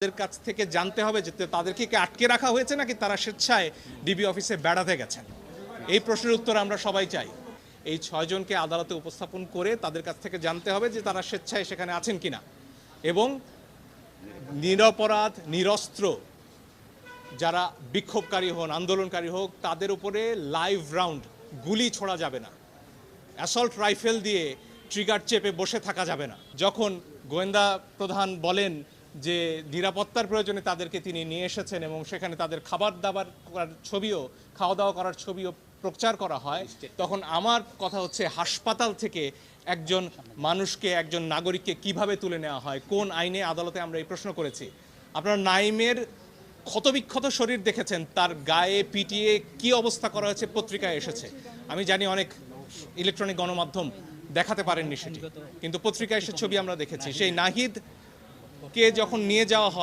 তাদের কাছ থেকে জানতে হবে যে তাদেরকে কি আটকে রাখা হয়েছে নাকি তারা স্বেচ্ছায় ডিবি অফিসে বেড়াতে গেছেন। এই প্রশ্নের উত্তর আমরা সবাই চাই। এই 6 জনকে আদালতে উপস্থাপন করে তাদের কাছ থেকে জানতে হবে যে তারা স্বেচ্ছায় সেখানে আছেন কিনা এবং নিরপরাধ নিরস্ত্র যারা বিক্ষোভকারী হন আন্দোলনকারী হোক তাদের উপরে লাইভ রাউন্ড গুলি ছোড়া যাবে না, অ্যাসল্ট রাইফেল দিয়ে ট্রিগার চেপে বসে থাকা যাবে না। যখন গোয়েন্দা প্রধান বলেন যে নিরাপত্তার প্রয়োজনে তাদেরকে তিনি নিয়ে এসেছেন এবং সেখানে তাদের খাওয়া দাওয়া করার ছবিও প্রচার করা হয়, তখন আমার কথা হচ্ছে হাসপাতাল থেকে একজন মানুষকে একজন নাগরিককে কিভাবে তুলে নেওয়া হয়, কোন আইনে, আদালতে আমরা এই প্রশ্ন করেছি। আপনারা নাইমের ক্ষতবিক্ষত শরীর দেখেছেন, তার গায়ে পিটিয়ে কি অবস্থা করা হয়েছে পত্রিকায় এসেছে। আমি জানি অনেক ইলেকট্রনিক গণমাধ্যম দেখাতে পারেননি সেটি, কিন্তু পত্রিকায় এসে ছবি আমরা দেখেছি। সেই নাহিদকে যখন নিয়ে যাওয়া হয়